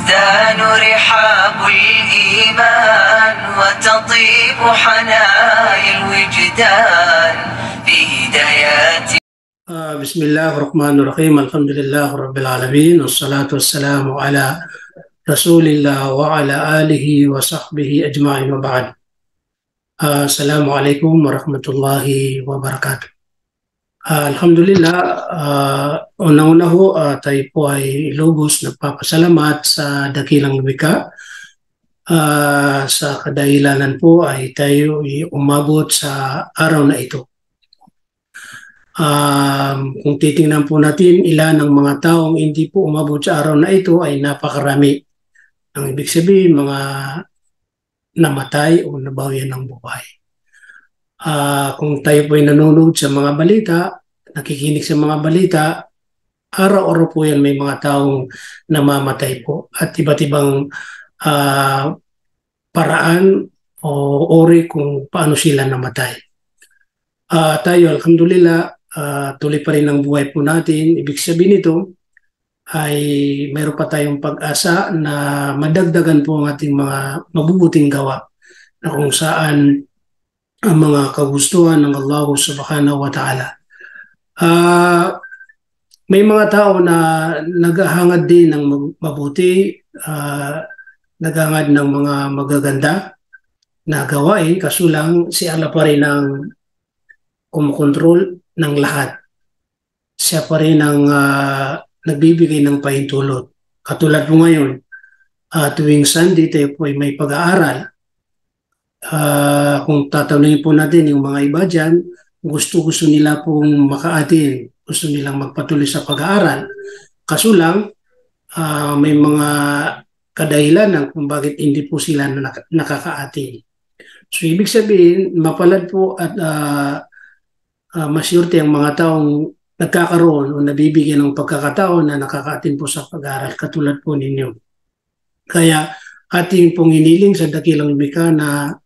تزدان رحاب الإيمان وتطيب حنايا الوجدان في هدايات. بسم الله الرحمن الرحيم. الحمد لله رب العالمين والصلاة والسلام على رسول الله وعلى آله وصحبه أجمعين وبعد. السلام عليكم ورحمة الله وبركاته. Alhamdulillah, unang-una ho, tayo po ay lubos nagpapasalamat sa dakilang lumikha. Sa kadahilanan po ay tayo umabot sa araw na ito. Kung titingnan po natin, ilan ang mga taong hindi po umabot sa araw na ito ay napakarami. Ang ibig sabihin, mga namatay o nabawian ng buhay. Kung tayo po ay nanonood sa mga balita, nakikinig sa mga balita, araw-araw po yan may mga taong namamatay po at iba't ibang paraan o ori kung paano sila namatay. Tayo, alhamdulillah, tuloy pa rin ang buhay po natin. Ibig sabihin nito ay mayroon pa tayong pag-asa na madagdagan po ang ating mga mabubuting gawa na kung saan ang mga kagustuhan ng Allah subhanahu wa ta'ala. May mga tao na naghahangad din ng mabuti, naghahangad ng mga magaganda na gawain, kaso lang si Allah pa rin ang kumukontrol ng lahat. Siya pa rin ang nagbibigay ng pahintulot. Katulad po ngayon, tuwing Sunday tayo po ay may pag-aaral. Kung tatanungin po natin yung mga iba dyan, gusto nila pong makaatin, gusto nilang magpatuloy sa pag-aaral. Kaso lang, may mga kadahilanan kung bakit hindi po sila nakakaatin. So ibig sabihin, mapalad po at masyurte ang mga taong nagkakaroon o nabibigyan ng pagkakataon na nakakaatin po sa pag-aaral katulad po ninyo. Kaya ating pong hiniling sa dakilang lumikha na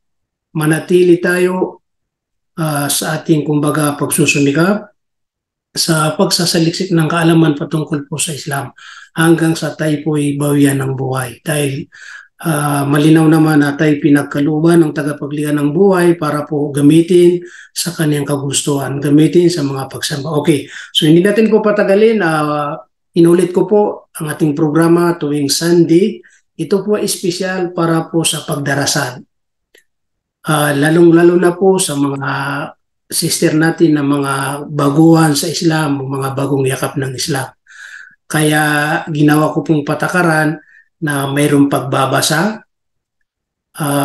manatili tayo sa ating kumbaga pagsusumikap sa pagsasaliksik ng kaalaman patungkol po sa Islam hanggang sa tayo po ay bawian ng buhay. Dahil malinaw naman na tayo pinagkalooban ng tagapaglikha ng buhay para po gamitin sa kanyang kagustuhan, gamitin sa mga pagsamba. Okay, so hindi natin po patagalin. Inulit ko po ang ating programa tuwing Sunday. Ito po ay espesyal para po sa pagdarasal. Lalong-lalo na po sa mga sister natin na mga baguhan sa Islam o mga bagong yakap ng Islam. Kaya ginawa ko pong patakaran na mayroong pagbabasa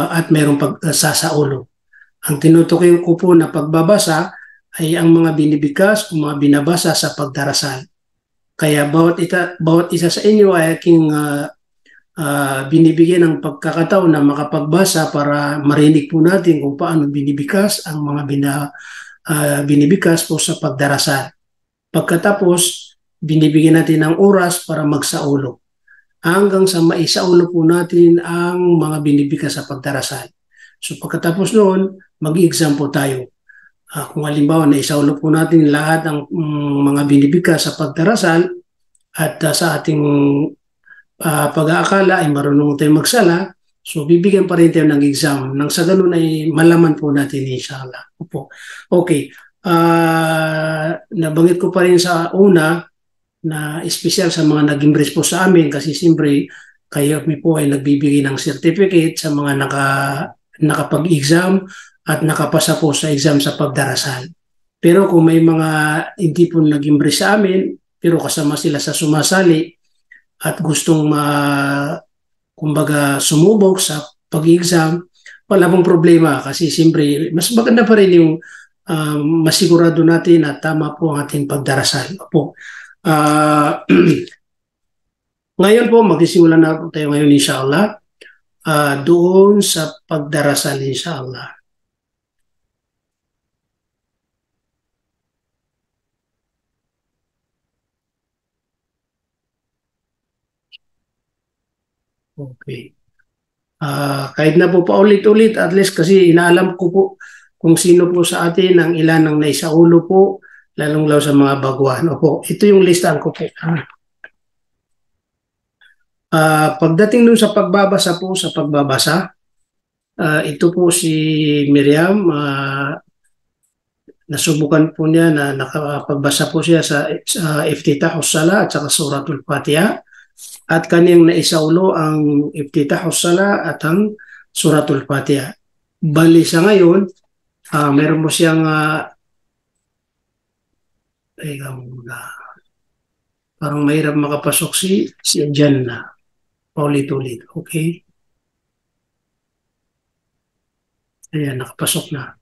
at mayroong pagsasaulo. Ang tinutukoy ko po na pagbabasa ay ang mga binibigkas o mga binabasa sa pagdarasal. Kaya bawat isa sa inyo ay aking binibigyan ng pagkakataon na makapagbasa para marinig po natin kung paano binibigkas ang mga binibigkas po sa pagdarasal. Pagkatapos, binibigyan natin ng oras para magsaulo hanggang sa maisaulo po natin ang mga binibigkas sa pagdarasal. So pagkatapos noon, mag-exam po tayo. Kung halimbawa na isaulo po natin lahat ng mga binibigkas sa pagdarasal at sa ating pag-aakala ay marunong tayo magsala, so bibigyan pa rin tayo ng exam. Nang sa ganun ay malaman po natin inshallah. Opo. Okay. Nabanggit ko pa rin sa una na espesyal sa mga nag-impress po sa amin kasi siyempre kayo po ay nagbibigay ng certificate sa mga nakapag-exam at nakapasa po sa exam sa pagdarasal. Pero kung may mga hindi po nag-impress sa amin pero kasama sila sa sumasali at gustong kumbaga sumubok sa pag-exam, wala pong problema kasi siyempre mas maganda pa rin yung masigurado natin na tama po ang ating pagdarasal. Po. Ngayon po, magsisimula na po tayo ngayon inshallah doon sa pagdarasal inshallah. Okay. Kahit na po paulit-ulit, at least kasi inaalam ko po kung sino po sa atin ang ilan ang naisaulo po, lalong-lalo sa mga baguhan. Opo, ito yung listahan ko po. Pagdating dun sa pagbabasa, ito po si Miriam, nasubukan po niya na nakapagbasa po siya sa Iftitahus Sala at saka Suratul Fatiha at kaniyang naisaulo ang Iftitahus Sala at ang Suratul Fatiha. Bali sa ngayon, meron mo siyang parang mahirap makapasok si Jan na paulit-ulit. Okay? Ayan, nakapasok na.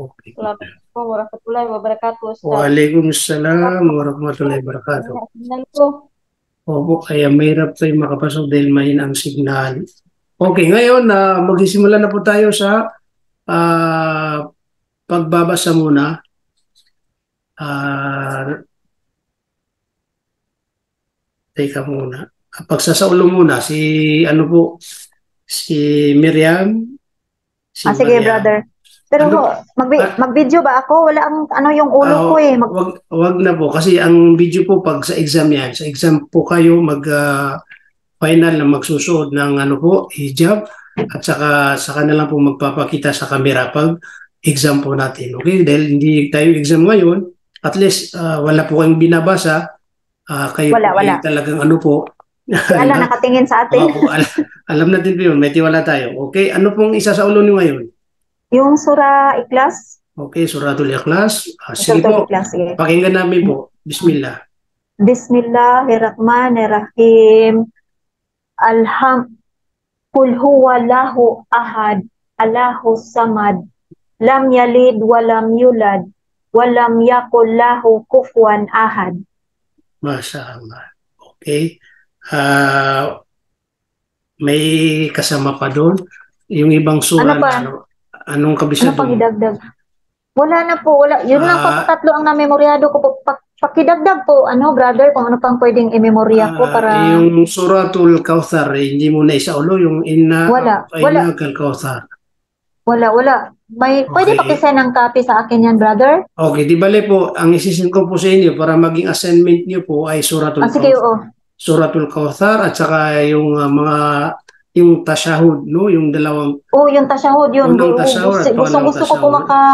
Okay. Salamat po, warahmatullahi wabarakatuh, Ustaz. Waalaikumsalam warahmatullahi wabarakatuh. Signal ko. Opo, kaya mahirap tayo makapasok dahil mahina ang signal. Okay, ngayon magsisimula na po tayo sa pagbabasa muna. Teka muna. Pagsasaulo muna si si Miriam. Sige, Mariam. brother. Pero mag-video ba ako? Wala yung ulo ko eh. Wag na po kasi ang video po pag sa exam yan. Sa exam po kayo final na magsusuot ng hijab at saka na lang po magpapakita sa camera pag exam po natin. Okay? Dahil hindi tayo exam ngayon, at least wala po kayong binabasa. Kayo wala. po talagang Ala, nakatingin sa atin. alam natin po yun, may tiwala tayo. Okay, ano pong isasaulo niyo ngayon? Yung Surah Ikhlas. Okay, Suratul Ikhlas. Sige po, pakinggan namin po. Bismillah. Bismillahirrahmanirrahim. Qul huwallahu ahad, Allahu samad, lam yalid walam yulad, walam yakul lahu kufuwan ahad. Masya Allah. Okay. May kasama pa doon. Yung ibang surah anong kabisa doon? Idagdag? Wala na po. Wala. Yun lang po tatlo ang namemoryado ko po. Pakidagdag po, brother, kung ano pang pwedeng i-memorya ko para... Yung Suratul Kautsar, hindi mo na isaulo yung Inna Kal Kautsar. Wala. Pwede pakisend ng copy sa akin yan, brother? Okay, di bale po, ang isisin ko po sa inyo para maging assignment niyo po ay Suratul Kautsar. Sige, oo. Suratul Kautsar at saka yung yung tashahud, no? Yung dalawang... yung tashahud yun. Gusto ko po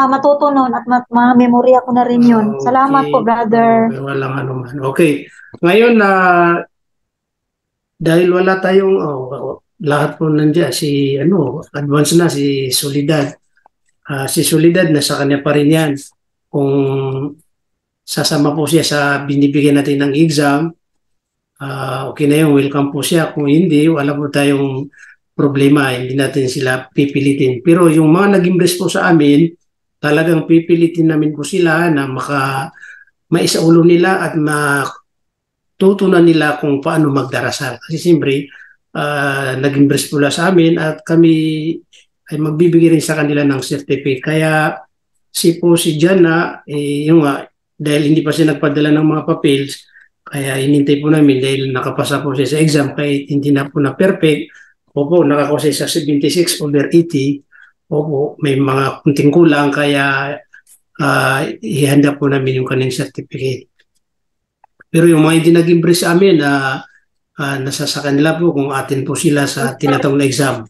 matuto nun at ma-memorya ko na rin yun. Salamat po, brother. Okay, walang anuman. Okay. Ngayon, dahil wala tayong... lahat po nandiyan. Advance na, si Solidad. Si Solidad, nasa kanya pa rin yan. Kung sasama po siya sa binibigyan natin ng exam, okay na yung welcome po siya. Kung hindi, wala po tayong problema. Hindi natin sila pipilitin. Pero yung mga nag-impress po sa amin, talagang pipilitin namin po sila na maisaulo nila at matutunan nila kung paano magdarasal. Kasi siyempre, nag-impress po sa amin at kami ay magbibigay rin sa kanila ng certificate. Kaya si Jana, dahil hindi pa siya nagpadala ng mga papels, kaya inintay po namin dahil nakapasa po siya sa exam kahit hindi na po na perfect. Opo, nakakuha siya sa 76/80. Opo, may mga kunting kulang kaya ihanda po namin yung kanyang certificate. Pero yung mga hindi nag-impress sa amin, nasa sa kanila po kung atin po sila sa tinatawag na exam.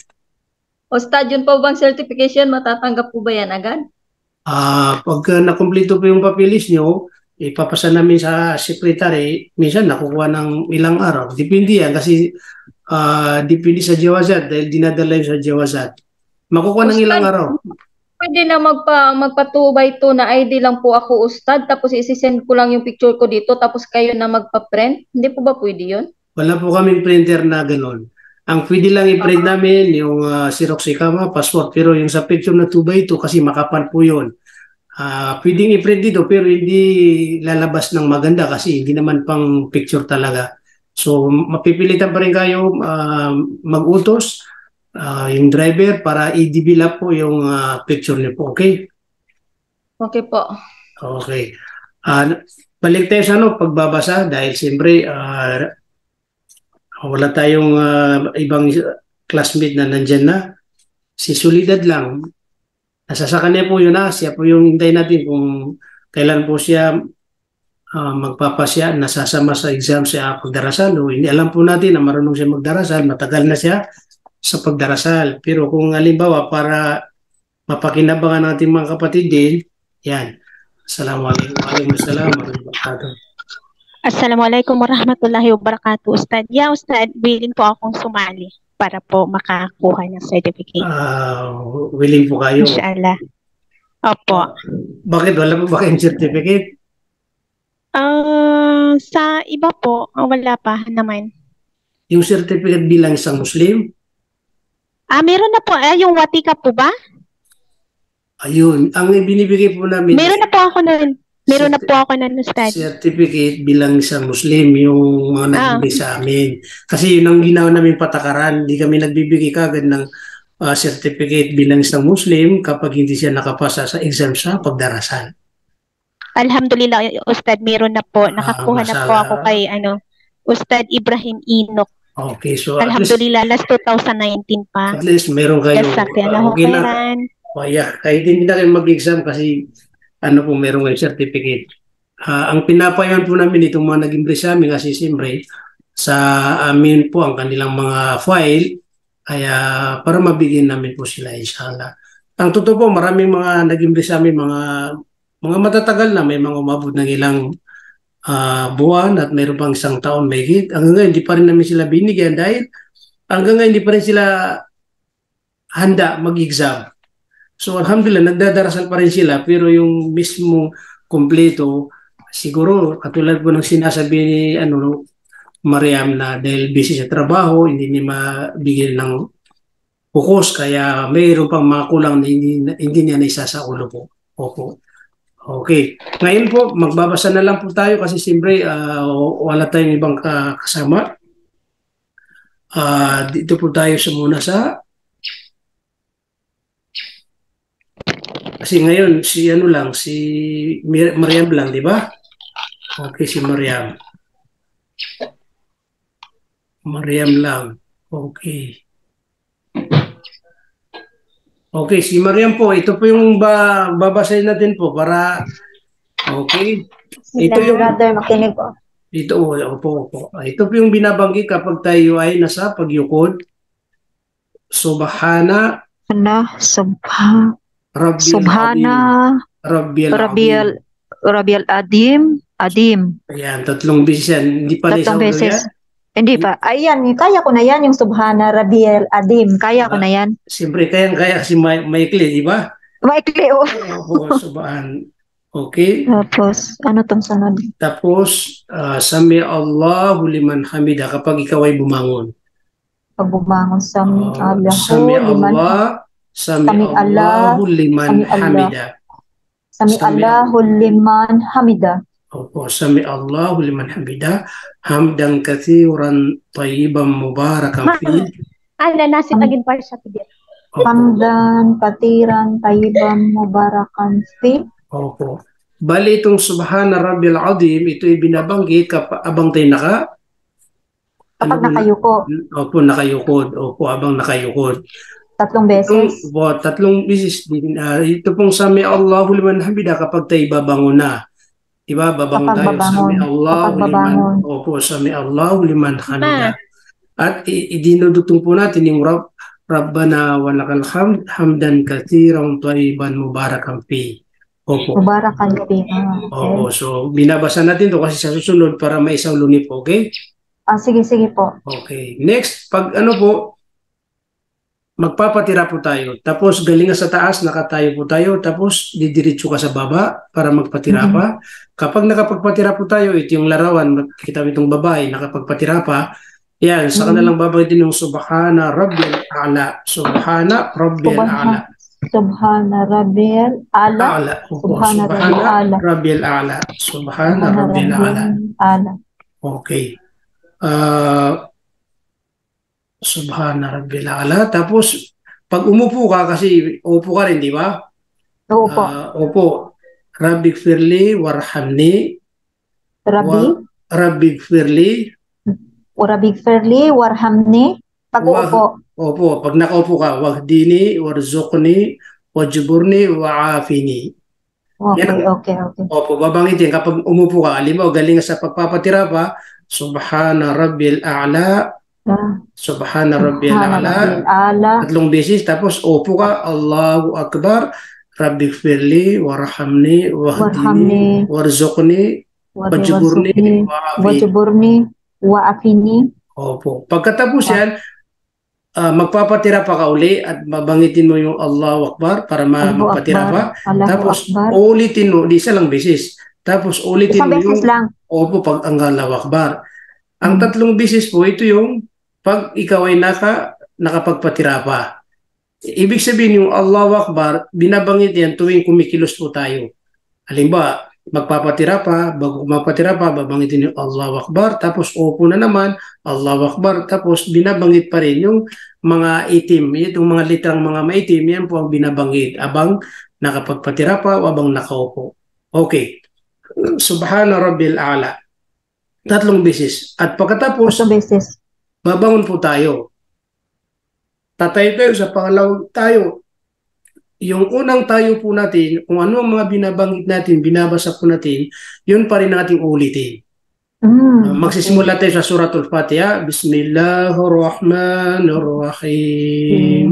Ustad, yun po bang certification, matatanggap po ba yan agad? Pagka nakumpleto po yung papilis nyo, ipapasa namin sa secretary, minsan nakukuha ng ilang araw. Depende yan kasi depende sa Jawazat dahil dinadala yun sa Jawazat. Makukuha ng ilang araw. Pwede na magpa-2x2 na ID lang po ako, Ustad, tapos isi-send ko lang yung picture ko dito, tapos kayo na magpa-print. Hindi po ba pwede yun? Wala po kaming printer na gano'n. Ang pwede lang i-print namin yung Xerox ikama, passport, pero yung sa picture na 2x2 kasi makapal po yun. Pwedeng i-print dito pero hindi lalabas ng maganda kasi hindi naman pang picture talaga. So mapipilitan pa rin kayo mag-utos yung driver para i-develop po yung picture niyo po. Okay? Okay po. Okay. Balik tayo sa pagbabasa dahil siyempre wala tayong ibang classmate na nandyan na. Si Solidad lang. Nasa sa kanya po yun siya po yung hintay natin kung kailan po siya magpapasya, nasasama sa exam sa pagdarasal. O hindi alam po natin na marunong siya magdarasal, matagal na siya sa pagdarasal. Pero kung halimbawa para mapakinabangan ng ating mga kapatid din, yan. Assalamualaikum warahmatullahi wabarakatuh. Assalamualaikum warahmatullahi wabarakatuh, Ustad. Yeah, Ustad, willing po akong sumali para po makakuha ng certificate. Willing po kayo? Inshallah. Opo. Bakit? Wala po ba kayong certificate? Sa iba po, wala pa naman. Yung certificate bilang isang Muslim? Meron na po. Yung watika po ba? Ayun. Ang binibigay po namin... Meron na po ako nun. Meron na po ako nun, Ustad. Certificate bilang isang Muslim, yung mga nagbibigay sa amin. Kasi yun ang ginawa namin patakaran. Hindi kami nagbibigay kagad ng certificate bilang isang Muslim kapag hindi siya nakapasa sa exam sa pagdarasal. Alhamdulillah, Ustad, meron na po. Nakakuha na po ako kay Ustad Ibrahim Enoch. Okay, so alhamdulillah, last 2019 pa. At least meron kayo. Okay na. Kaya kahit hindi na kayo mag-exam kasi po meron kayong certificate. Ang pinapayaman po namin itong mga nag-impress sa amin kasi siyempre sa amin po ang kanilang mga file kaya para mabigyan namin po sila inshallah. Ang totoo po maraming mga nag-impress sa amin mga matatagal na, may mga umabot ng ilang buwan at mayroon pang isang taon may higit. Hanggang ngayon, hindi pa rin namin sila binigyan dahil hanggang ngayon, hindi pa rin sila handa mag-exam. So, alhamdulillah, nagdadarasal pa rin sila pero yung mismo kompleto, siguro, katulad po ng sinasabi ni Mariam na dahil busy sa trabaho, hindi niya mabigyan ng focus, kaya mayroon pang mga kulang na hindi niya naisa sa ulo po. Opo. Okay. Ngayon po, magbabasa na lang po tayo kasi siyempre wala tayong ibang kasama. Dito po tayo muna sa... Kasi ngayon, si Mariam lang, di ba? Okay, si Mariam. Mariam lang. Okay. Okay, si Mariam po, ito po yung babasahin natin po para, okay. Ito yung, brother, makinig po. Ito po. Ito po yung binabanggit kapag tayo ay nasa pagyukod. Subhana Rabbiyal Adim. Ayan, 3 beses yan. Hindi pa rin 3 beses. Hindi pa. Ayan, kaya ko na yan, yung Subhana Rabbiyal Adim. Kaya ko na yan. Siyempre, kaya kasi maikli, di ba? Maikli, oh. Subhan. Okay. Tapos, ano tong sunod? Tapos, Sami Allahu liman hamida kapag ikaw ay bumangon. Pag bumangon, Sami Allahu liman hamida. Sami Allahu liman hamida. Opo, Sami Allahu liman hamida. Hamdan kathiran tayyiban mubarakan fi. Nasit agin par sa tidir. Hamdan kathiran tayyiban mubarakan fi. Opo. Bali itong Subhana Rabbil Azim, ito ay binabanggit abang tayo kapag nakayuko. Opo, nakayukod. Opo, abang nakayukod. 3 beses. 3 beses din. Ito pong Sami Allahu liman hamida kapag tayo babangon na. Diba? Babangon tayo. Sami Allahu liman. Opo, Sami Allahu liman hamida. At idinudutong po natin yung Rabbana walakal hamd hamdan katsiran tayyiban mubarakan fi. Opo. Mubarakan fi. Opo. So, binabasa natin to kasi sa susunod para may isang lunip. Okay? Sige po. Okay. Next, pag po, magpapatira po tayo. Tapos galing sa taas, nakatayo po tayo. Tapos didiretso ka sa baba para magpatira pa. Kapag nakapagpatira po tayo, ito yung larawan. Makikita mo itong babae, nakapagpatira pa. Yan, sa kanilang babae din yung Subhana Rabbiyal A'la. Subhana Rabbiyal A'la. Subhana Rabbiyal A'la. Subhana Rabbiyal A'la. Subhana Rabbiyal A'la. Okay. Subhana Rabbil A'la. Tapos, pag umupo ka, kasi upo ka rin, di ba? Opo. Opo. Rabbi gfirli warhamni. Rabbi gfirli. Rabbi gfirli warhamni. Pag uupo. Opo. Pag nakaupo ka, wahdini, warzuqni, wajburni, wa'afini. Okay, Yan. okay, okay. Opo, babanggitin kapag umupo ka. Halimbawa, galing ka sa pagpapatira pa, Subhana Rabbil A'la, Ah, Subhana Rabbil Subhana Rabbil A'la, Ala, 3 beses, tapos upo ka, Allahu Akbar, Rabbighfirli, warhamni, wahdini, warhamni, warzuqni, wajburni, warzuqni, wa'afini. wajburni, wa'afini. Opo. Pagkatapos yan, magpapatira pa ka uli at babanggitin mo yung Allahu Akbar para Allahu magpatira Akbar, pa. Allahu Tapos Akbar. ulitin mo, di isa lang beses. Tapos ulitin Isang mo beses yung lang. opo pag ang Allahu Akbar. Ang 3 beses po, ito yung pag ikaw ay nakapagpatira pa. Ibig sabihin yung Allahu Akbar, binabanggit yan tuwing kumikilos po tayo. Halimbawa, magpapatira pa, bago magpatira pa, babanggitin yung Allahu Akbar, tapos upo na naman, Allahu Akbar, tapos binabanggit pa rin yung mga itim, itong mga litrang mga maitim, yan po ang binabanggit, abang nakapagpatira pa o abang nakaupo. Okay. Subhana Rabbil A'la. 3 beses. At pagkatapos, Isang beses. babangon po tayo. Tatayo tayo sa pangalawang tayo. Yung unang tayo po natin, kung ano ang mga binabanggit natin, binabasa po natin, yun pa rin natin ulitin. Magsisimula tayo sa Suratul Fatiha. Bismillahirrahmanirrahim.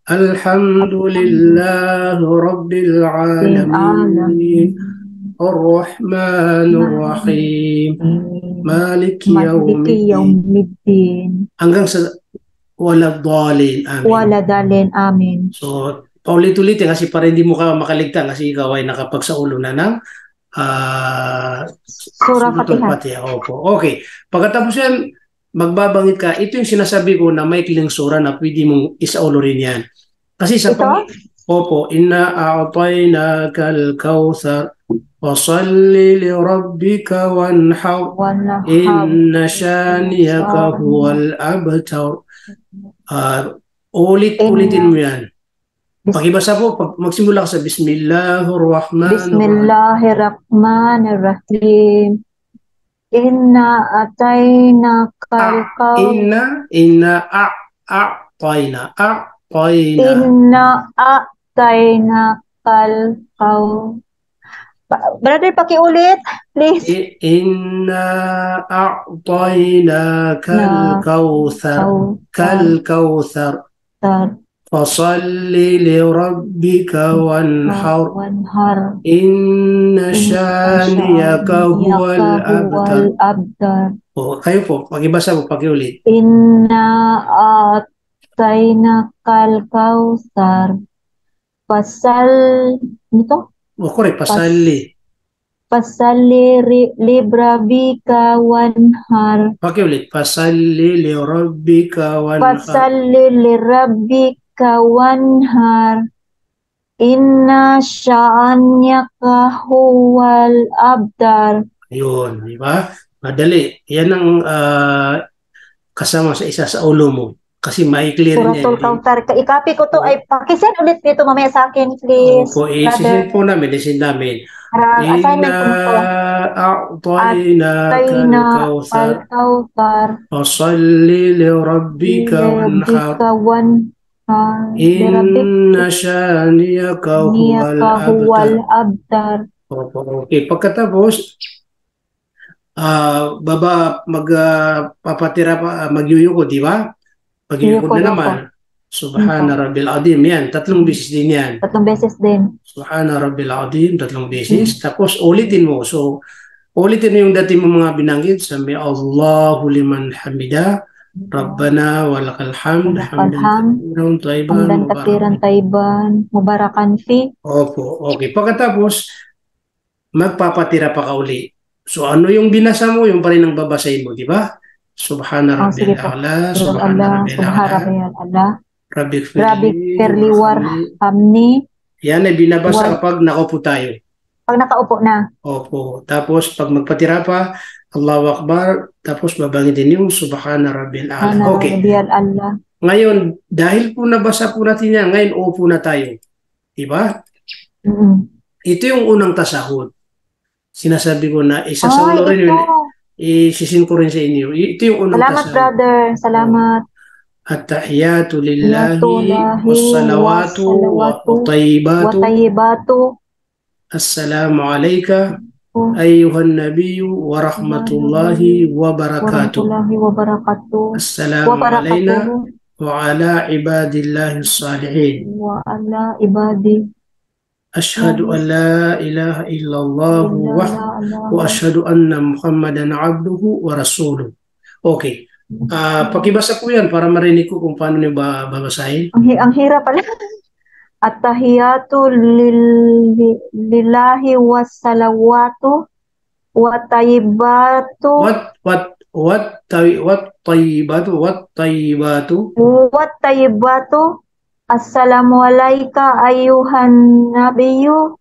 Alhamdulillah Rabbil Alamin. Ar-Rahmanir-Rahim. Maliki Yawmiddin. Hanggang sa waladhalin. Amin. Waladhalin. Amin. So, paulit-ulitin kasi para hindi mo ka makaligtan kasi ikaw ay nakapagsaulo na ng Surah Fatiha. Opo. Okay. Pagkatapos yan, magbabangit ka. Ito yung sinasabi ko na may kiling sura na pwede mong isaulo rin yan. Kasi sa opo, inna a'tainaka al-kawthar fasalli li rabbika wanhar inna shaniyaka huwal abtar. Ulit-ulitin mo yan. Pakibasa po, magsimula ka sa Bismillahirrahmanirrahim. Inna atainakal kawthar. Inna a'tainakal kawthar. Brother, pakiulit, please. Inna a'tainakal kawthar. Fasalli li rabbika wanhar. Inna shaniyaka huwal abtar. Kayo po, pakibasa po, pakiulit. Inna atainakal kawthar. Correct, pasalli. Pasalli li rabbika wanhar. Pakiulit, pasalli li rabbika wanhar. Pasalli li rabbika wanhar. Inna sha'anyaka huwal abtar. Ayun, di ba? Madali. Yan ang kasama sa isa sa ulo mo. Kasi mai-clear niya. Suratul Kawthar. I-copy ko to. Ay, pakisend ulit dito mamaya sa akin, please. Opo, i-send po namin. I-send namin. Assignment ko po. A'tainaka al-kawthar. Fasalli li rabbika wanhar. Inna shaniyaka huwal abtar. Okay, pagkatapos magpapatira pa, magyuyuko, di ba? Pagyuyuko na naman. Subhana Rabbil Azim. Yan, 3 beses din yan. 3 beses din. Subhana Rabbil Azim, 3 beses. Tapos ulitin mo. So, ulitin mo yung dati mo mga binanggit. Sami Allahu liman hamida. Rabbana walakal hamd. Hamdan katiran tayyiban. Mubarakan fi. Opo, okay. Pagkatapos, magpapatira pa ka uli. So, ano yung binasa mo? Yung pa rin ang babasahin mo, di ba? Subhana Rabbil A'la. Subhana Rabbil A'la. Rabbighfirli warhamni. Yan ay binabasa kapag nakaupo tayo. Pag nakaupo na. Opo. Tapos pag magpatira pa, Allahu Akbar, tapos babanggitin yung Subhana Rabbil A'la. Okay. Ngayon, dahil po nabasa po natin yan, ngayon upo na tayo. Diba? Ito yung unang tasahud. Sinasabi ko na isasaulo rin yun. Isisin ko rin sa inyo. Ito yung unang tasawuf. Salamat, brother. Salamat. At-tahiyatu lillahi, wassalawatu, wa-tayyibatu, Assalamu alayka Oh, ayyuhan nabiyyu wa rahmatullahi wa barakatuh. warahmatullahi wabarakatuh. Assalamu alayna wa ala ibadillahi salihin. Wa ala ibadi. Ashhadu an la ilaha illallah wa ashhadu anna Muhammadan abduhu wa rasuluh. Okay. Pakibasa ko yan para marinig ko kung paano niyo babasahin. Ang hirap pala. At-tahiyatu lillahi wassalawatu wa tayyibatu What tayyibatu. Assalamu alayka ayyuhan nabiyyu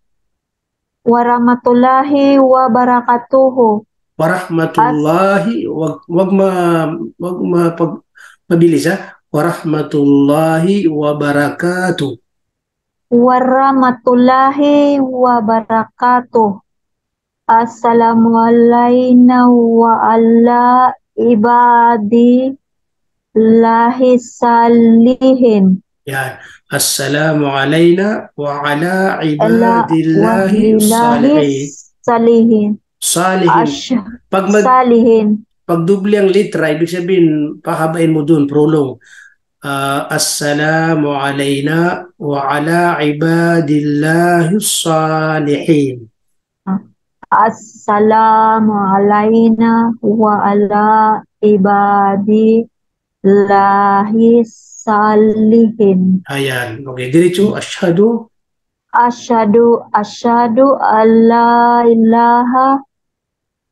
wa rahmatullahi wa barakatuhu. Warahmatullahi, wag mabilis ha. Warahmatullahi wabarakatuh. Warahmatullahi wabarakatuh. Assalamu alayna wa ala ibadillahi salihin. Yan. Assalamu alayna wa ala ibadillahi salihin. Salihin. Salihin. Pag dubli ang litra, ibig sabihin, pahabain mo dun, prolong. Assalamu alayna wa ala ibadillahi salihin. Assalamu alayna wa ala ibadillahi salihin. Ayan. Okay, diretso. Ashhadu alla ilaha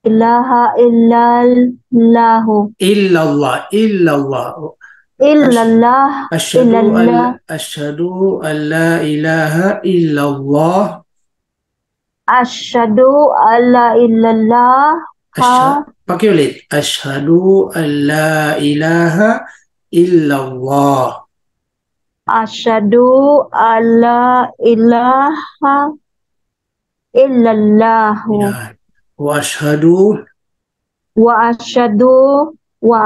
illallahu. illallah. Ashhadu an la ilaha illallah. Asyhadu alla illallah. Pakiulit. Ashhadu an la ilaha illallah. Asyhadu alla ilaha illallah. Yan. Wa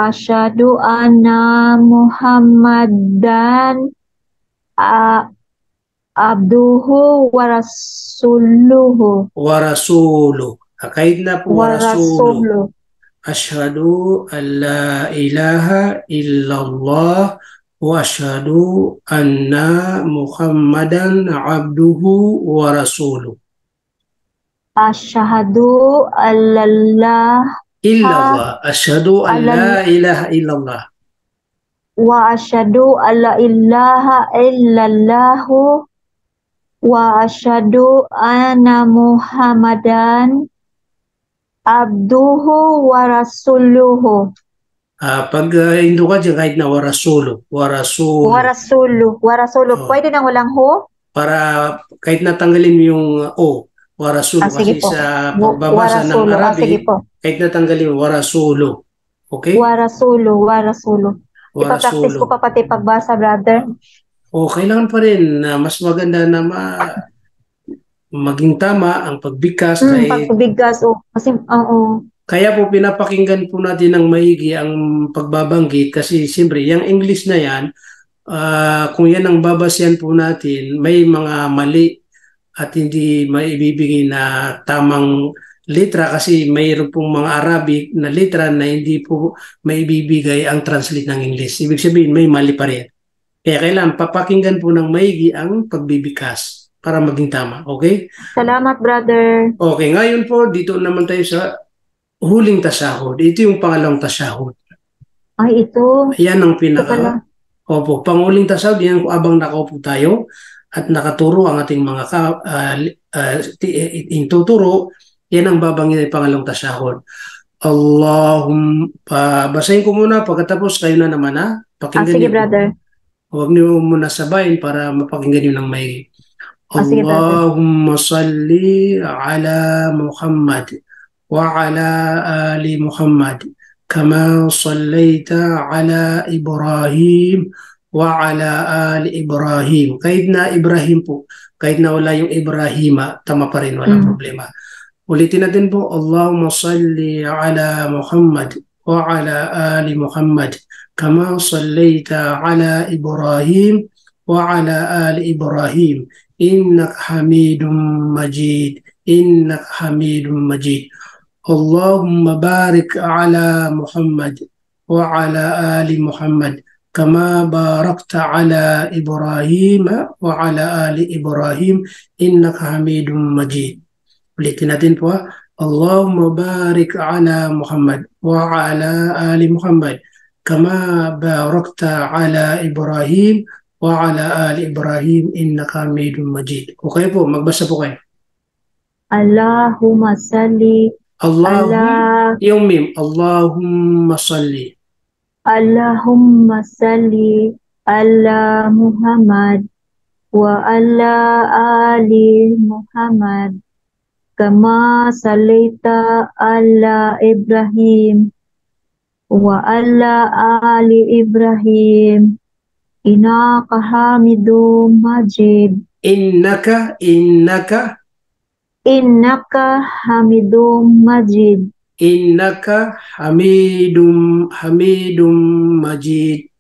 asyhadu anna Muhammadan abduhu wa rasuluhu. Kahit na po wa rasuluh. Asyhadu an la ilaha illallah wa asyhadu anna Muhammadan abduhu wa rasuluh. Asyhadu illallah. Asyhadu an la ilaha illallah. Wa asyhadu alla ilaha illallahu wa asyhadu anna Muhammadan abduhu wa rasuluhu. Pag Indo ka dyan, kahit na warasulu. Warasulu. Pwede nang walang ho? Para kahit natanggalin mo yung o. Warasulu. Kasi po. sa pagbabasa ng Arabic, kahit natanggalin mo, warasulu. Okay? Warasulu. Ipapractice ko pa pati pagbasa, brother. Kailangan pa rin na mas maganda na maging tama ang pagbigkas. Pagbigkas, kasi, Kaya po pinapakinggan po natin ng maigi ang pagbabanggit kasi siyempre, yung English na yan, kung yan ang babasyan po natin, may mga mali at hindi maibibigay na tamang litra kasi mayroon pong mga Arabic na litra na hindi po maibibigay ang translate ng English. Ibig sabihin, may mali pa rin. Kaya kailangan papakinggan po ng maigi ang pagbibigkas para maging tama. Okay? Salamat, brother. Okay, ngayon po, dito naman tayo sa huling tasahod. Ito yung pangalawang tasahod. Ay, ito. Ayan ang panguling tasahod. Yan kung abang nakaupo tayo at nakaturo ang ating mga tuturo, yan ang babangin ng pangalawang tasahud. Basahin ko muna, pagkatapos kayo na naman ha. Sige, brother. Huwag niyo muna sabayin para mapakinggan niyo ng may. Allahumma salli ala Muhammad wa ala ali Muhammad kama sallaita ala Ibrahim wa ala ali Ibrahim. Kahit na Ibrahim po, kahit na wala yung Ibrahima, tama pa rin, walang problema. Ulitin natin po, Allahumma salli ala Muhammad wa ala ali Muhammad kama sallaita ala Ibrahim wa ala ali Ibrahim إنك حميد مجيد إنك حميد مجيد اللهم بارك على محمد وعلى آل محمد كما باركت على إبراهيم وعلى آل إبراهيم إنك حميد مجيد. Ulitin natin po. Allahumma barik ala Muhammad wa ala ali Muhammad kama barakta ala Ibrahim wa ala ali Ibrahim innaka Hamidum Majid. Okay po, magbasa po kayo. Allahumma salli ala yung mim, Allahumma salli. Allahumma salli ala Muhammad wa ala ali Muhammad kama sallaita ala Ibrahim wa ala ali Ibrahim innaka Hamidum Majid. Innaka Hamidum Majid. Innaka Hamidum Majid.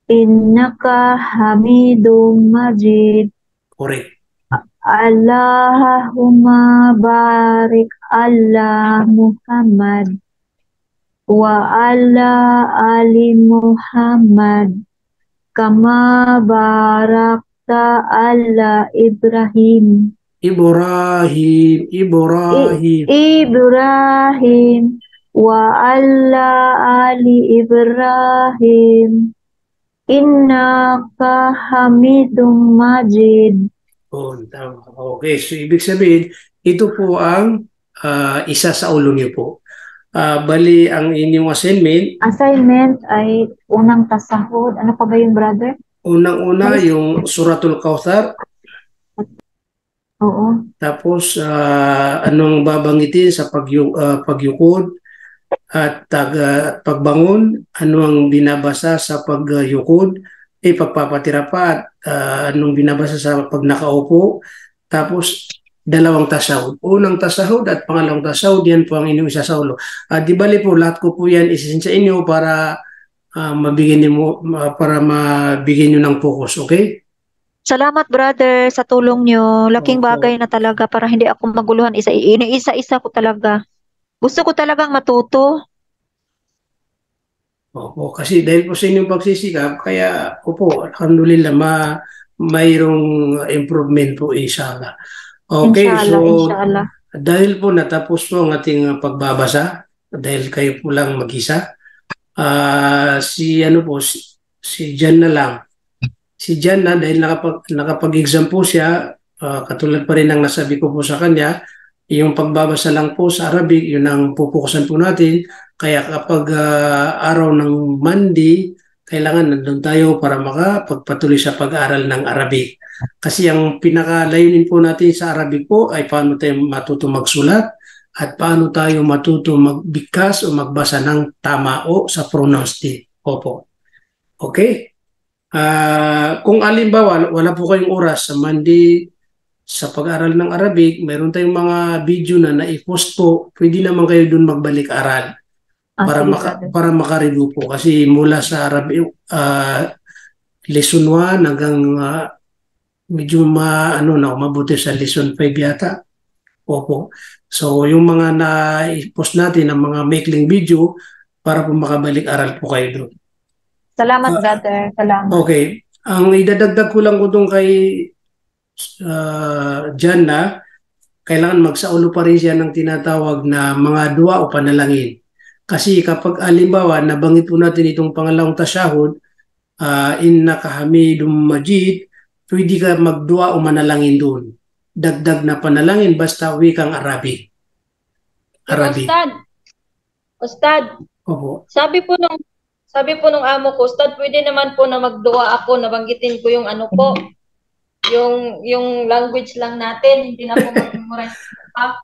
Innaka Hamidum Majid. Correct. Allahumma barik ala Muhammad wa ala ali Muhammad kama barakta ala Ibrahim wa ala ali Ibrahim innaka Hamidum Majid. Oh, tama. Okay, so ibig sabihin, ito po ang isa sa ulo niyo po. Bali, ang inyong assignment ay unang tasahud. Ano pa ba yung brother? Unang-una, yung Suratul Kautsar. Oo. Tapos, anong babanggitin sa pagyukod at pagbangon, ano ang binabasa sa pagyukod, pagpapatira pa at anong binabasa sa pag nakaupo. Tapos, dalawang tasahud. Unang tasahud at pangalawang tasahud, yan po ang inyong isa sa ulo. Di bali po, lahat ko po yan isisin sa inyo para mabigyan niyo ng focus, okay? Salamat brother sa tulong nyo. Laking bagay na talaga para hindi ako maguluhan. Isa-isa ko talaga. Gusto ko talagang matuto. Opo, kasi dahil po sa inyong pagsisikap, kaya opo, alhamdulillah, mayroong improvement po inshallah. Okay, Inshallah. Dahil po natapos po ang ating pagbabasa, dahil kayo po lang mag-isa, si Jan na lang. Si Jan na, dahil nakapag-exam po siya, katulad pa rin ng nasabi ko po sa kanya, yung pagbabasa lang po sa Arabic, yun ang pupukusan po natin. Kaya kapag araw ng Monday, kailangan nandun tayo para makapagpatuloy sa pag-aaral ng Arabic. Kasi ang pinakalayunin po natin sa Arabic po ay paano tayo matuto magsulat at paano tayo matuto magbigkas o magbasa ng tama o sa pronounced. Opo. Okay? Kung alimbawa, wala po kayong oras sa Monday sa pag-aaral ng Arabic, mayroon tayong mga video na naipost po, pwede naman kayo dun magbalik-aral para makareview po. Kasi mula sa Arabic, lesson 1 hanggang medyo mabuti sa lesson 5 yata. Opo. So, yung mga na-post natin, ang mga maikling video, para po makabalik-aral po kayo doon. Salamat, brother. Salamat. Okay. Ang idadagdag ko lang ko doon kay Jan na, kailangan magsaulo pa rin siya ng tinatawag na mga dua o panalangin. Kasi kapag alimbawa, nabanggit po natin itong pangalawang tasyahud, innaka Hamidum Majid, pwede ka magdua o manalangin doon. Dagdag na panalangin basta wikang Arabic. Ustad. Opo. Sabi po nung amo ko, Ustad, pwede naman po na magdua ako, nabanggitin ko yung ano po, yung language lang natin, hindi na po mag-memorize pa.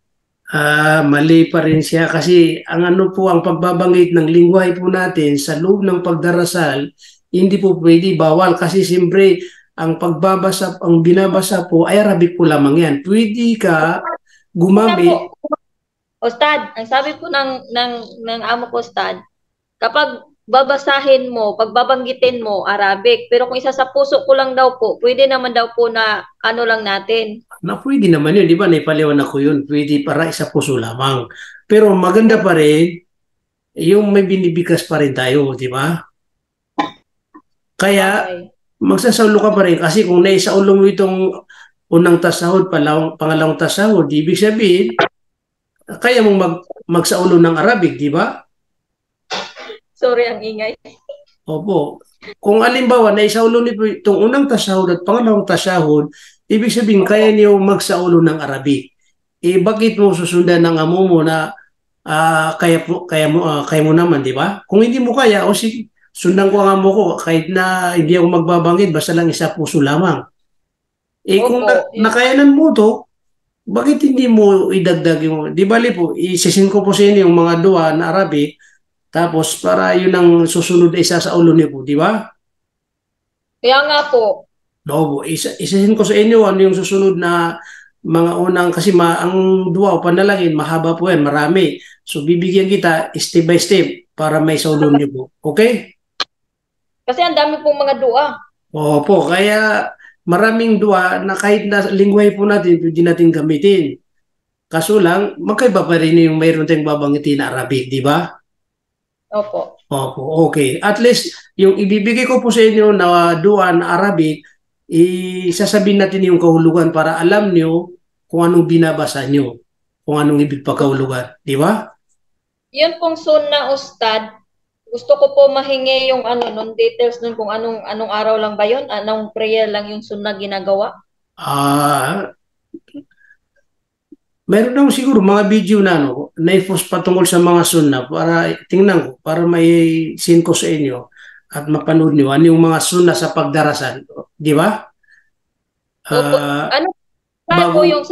Mali pa rin siya kasi ang ang pagbabanggit ng lingwahe po natin sa loob ng pagdarasal, hindi po pwede, bawal kasi siyempre ang binabasa po ay Arabic po lamang yan. Pwede ka gumamit. Ustad, ang sabi po ng amo ko, Ustad, kapag babasahin mo, pagbabanggitin mo, Arabic. Pero kung isa sa puso ko lang daw po, pwede naman daw po na ano lang natin. Na pwede naman yun, di ba? Naipaliwanag ko yun. Pwede para isa puso lamang. Pero maganda pa rin, yung may binibigkas pa rin tayo, di ba? Kaya, Okay. magsasaulo ka pa rin. Kasi kung naisaulo mo itong unang tasahod, pangalawang tasahod, ibig sabihin, kaya mong magsaulo ng Arabic, di ba? Sorry ang ingay. Opo. Kung alimbawa, naisaulo niyo itong unang tasahod at pangalawang tasahod, ibig sabihin, kaya niyo magsaulo ng Arabic. Eh, bakit mo susundan ng amo mo na kaya mo naman, di ba? Kung hindi mo kaya, o sige, sundan ko ang amo ko, kahit na hindi ako magbabanggit, basta lang isa puso lamang. Eh, kung Opo. nakayanan mo to, bakit hindi mo idagdag yung, di bali po, isisin ko po sa inyo yung mga dua na Arabic, tapos para yun ang susunod na isa sa ulo niyo po, di ba? Kaya nga po, No, isahin ko sa inyo ano yung susunod na mga unang, kasi ang dua o panalangin, mahaba po yan, marami. So bibigyan kita step by step para may sa ulo niyo po. Okay? kasi ang dami pong mga dua. Opo, kaya maraming dua na kahit na lingwahe po natin, pwede natin gamitin. Kaso lang, magkaiba pa rin yung mayroon tayong babanggitin na Arabic, di ba? Opo. Opo, okay. At least, yung ibibigay ko po sa inyo na dua na Arabic, isasabihin natin yung kahulugan para alam nyo kung anong binabasa nyo, kung anong ibig pagkahulugan. Di ba? Yun pong sunna, Ustad. Gusto ko po mahingi yung nun details nun kung anong araw lang ba yun? Anong prayer lang yung sunna ginagawa? Meron daw siguro mga video na na-post patungkol sa mga sunna para tingnan ko, para may send ko sa inyo at mapanood nyo ano yung mga sunna sa pagdarasal. Di ba? Opo. Ano bago- po yung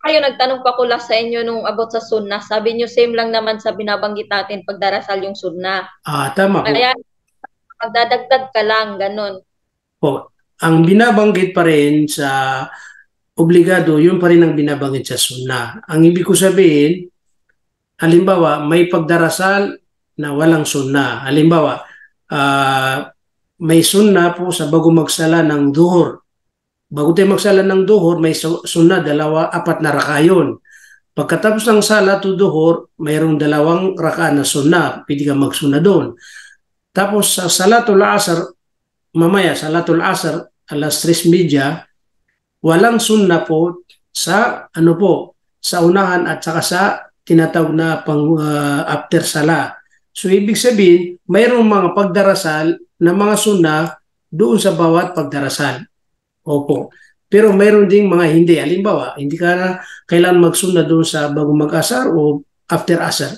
kayo nagtanong pa ko last sa inyo nung about sa sunna. Sabi nyo same lang naman sa binabanggit natin pagdarasal yung sunna. Tama po. Kaya magdadagdag ka lang, ganun. Po. Ang binabanggit pa rin sa obligado, yun pa rin ang binabanggit sa sunna. Ang ibig ko sabihin, halimbawa, may pagdarasal na walang sunna. Halimbawa, may sunna po sa bago magsala ng duhur. Bago tayo magsala ng duhur, may sunna, 4 na raka yun. Pagkatapos ng sala to duhur, mayroong 2 raka na sunna. Pwede ka magsunna doon. Tapos sa salatul asar, mamaya salatul asar, alas 3:30, walang sunna po sa sa unahan at saka sa tinatawag na after sala. So ibig sabihin, mayroong mga pagdarasal na mga sunna doon sa bawat pagdarasal. Opo. Pero mayroon ding mga hindi. Halimbawa, hindi ka na kailangan magsunna doon sa bago mag-asar o after asar.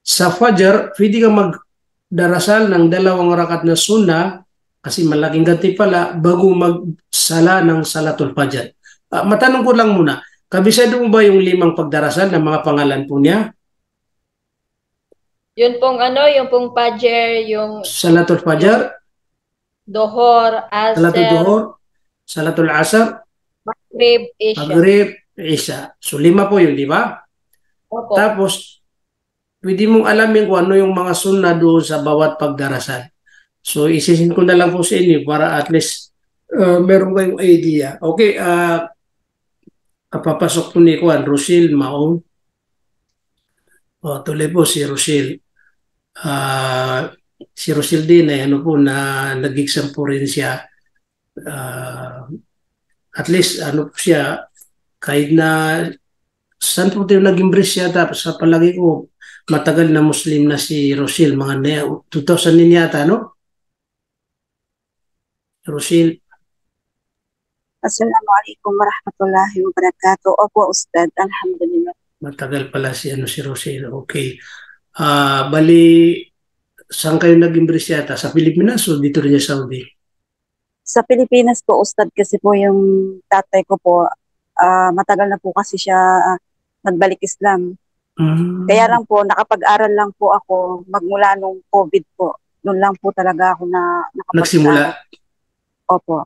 Sa Fajr, pwede ka magdarasal ng 2 rakat na sunna kasi malaking gantimpala bago magsala ng Salatul Fajr. Matanong ko lang muna, kabisado mo ba yung 5 pagdarasal na mga pangalan po niya? Yun pong yung pong Fajr, yung Salatul Fajr, Dohor, Salatul Asr, Duhur, Salatul Asar, Maghrib, Isha. Maghrib, Isha. So 5 po yun, di ba? Opo. Tapos, pwede mong alamin kung ano yung mga sunna doon sa bawat pagdarasal. So, isisin ko na lang po sa inyo para at least meron kayong idea. Okay, kapapasok po ni Juan, Rochelle Maong. Tuloy po si Rochelle. Si Rochelle din ay na nag-exam po rin siya. At least po siya, kahit na saan po tayo nag-embrace siya, tapos sa palagi ko, matagal na Muslim na si Rochelle, mga 2000 din yata, no? Rochelle. Assalamualaikum warahmatullahi wabarakatuh. Opo, Ustad. Alhamdulillah. Matagal pala si Rochelle. Okay. Bali, saan kayo nag-embrace yata? Sa Pilipinas o dito rin sa Saudi? Sa Pilipinas po, Ustad, kasi po yung tatay ko po, matagal na po kasi siya nagbalik Islam. Kaya lang po, nakapag-aral lang po ako magmula nung COVID po. Noon lang po talaga ako na nagsimula? Opo.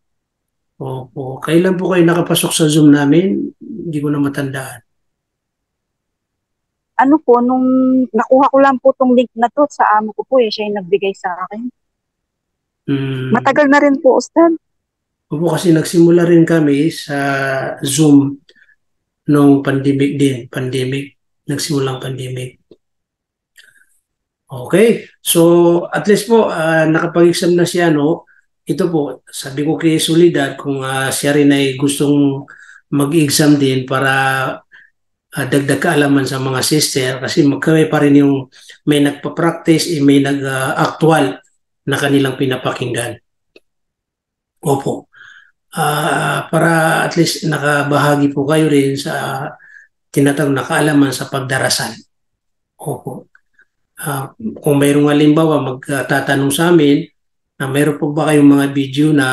Opo. Kailan po kayo nakapasok sa Zoom namin? Hindi ko na matandaan. ano po, nung nakuha ko lang po tong link na to sa amo ko po siya yung nagbigay sa akin. Matagal na rin po, Ustad. Opo, kasi nagsimula rin kami sa Zoom nung pandemic din. Nagsimulang pandemic. Okay, so at least po nakapag-exam na siya, no? Ito po, sabi ko kay Solidad kung siya rin ay gustong mag-exam din para dagdag kaalaman sa mga sister kasi magkaway pa rin yung may nagpa-practice may nag-actual na kanilang pinapakinggan. Opo. Para at least nakabahagi po kayo rin sa tinatawag na kaalaman sa pagdarasal. Opo. Kung mayroong halimbawa magtatanong sa amin na mayroon po ba kayong mga video na